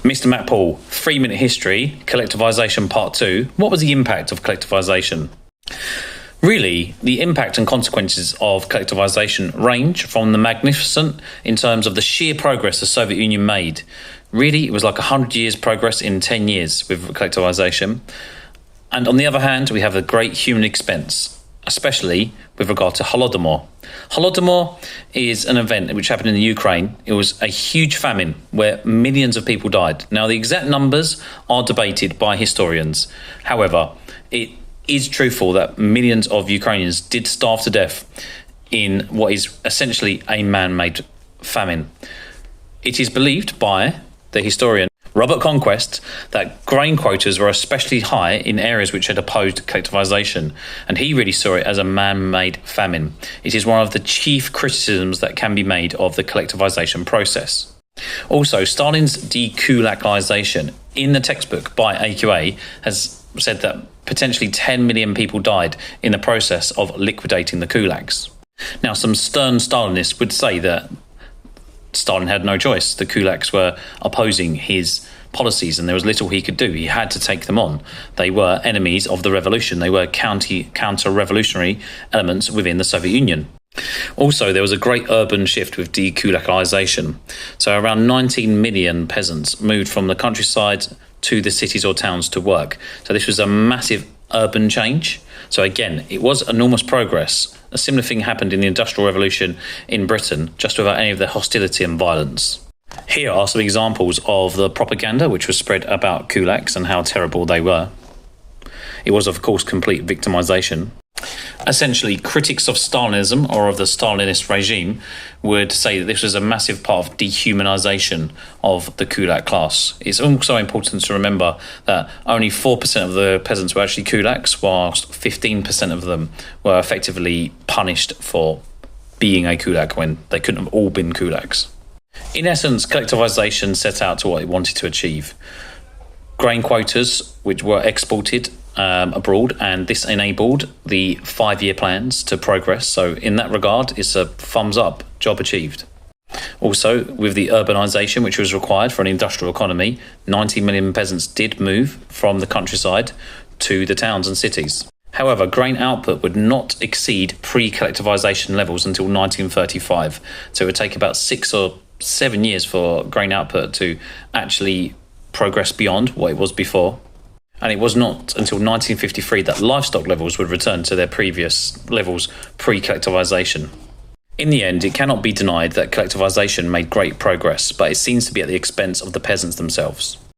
Mr. Mack-Poole, 3-minute history, collectivisation part 2. What was the impact of collectivisation? Really, the impact and consequences of collectivisation range from the magnificent in terms of the sheer progress the Soviet Union made. Really, it was like 100 years progress in 10 years with collectivisation. And on the other hand, we have a great human expense, especially with regard to Holodomor. Holodomor is an event which happened in the Ukraine. It was a huge famine where millions of people died. Now, the exact numbers are debated by historians. However, it is truthful that millions of Ukrainians did starve to death in what is essentially a man-made famine. It is believed by the historian Robert Conquest that grain quotas were especially high in areas which had opposed collectivisation, and he really saw it as a man-made famine. It is one of the chief criticisms that can be made of the collectivisation process. Also, Stalin's dekulakization in the textbook by AQA has said that potentially 10 million people died in the process of liquidating the kulaks. Now, some stern Stalinists would say that Stalin had no choice. The kulaks were opposing his policies and there was little he could do. He had to take them on. They were enemies of the revolution. They were counter-revolutionary elements within the Soviet Union. Also, there was a great urban shift with dekulakization. So around 19 million peasants moved from the countryside to the cities or towns to work. So this was a massive urban change. So again, it was enormous progress. A similar thing happened in the Industrial Revolution in Britain, just without any of the hostility and violence. Here are some examples of the propaganda which was spread about kulaks and how terrible they were. It was, of course, complete victimization. Essentially, critics of Stalinism or of the Stalinist regime would say that this was a massive part of dehumanization of the kulak class. It's also important to remember that only 4% of the peasants were actually kulaks, whilst 15% of them were effectively punished for being a kulak when they couldn't have all been kulaks. In essence, collectivization set out to what it wanted to achieve. Grain quotas, which were exported abroad, and this enabled the 5-year plans to progress. So in that regard, it's a thumbs up, job achieved. Also, with the urbanisation which was required for an industrial economy, 90 million peasants did move from the countryside to the towns and cities. However, grain output would not exceed pre-collectivisation levels until 1935. So it would take about 6 or 7 years for grain output to actually progress beyond what it was before. And it was not until 1953 that livestock levels would return to their previous levels pre-collectivisation. In the end, it cannot be denied that collectivisation made great progress, but it seems to be at the expense of the peasants themselves.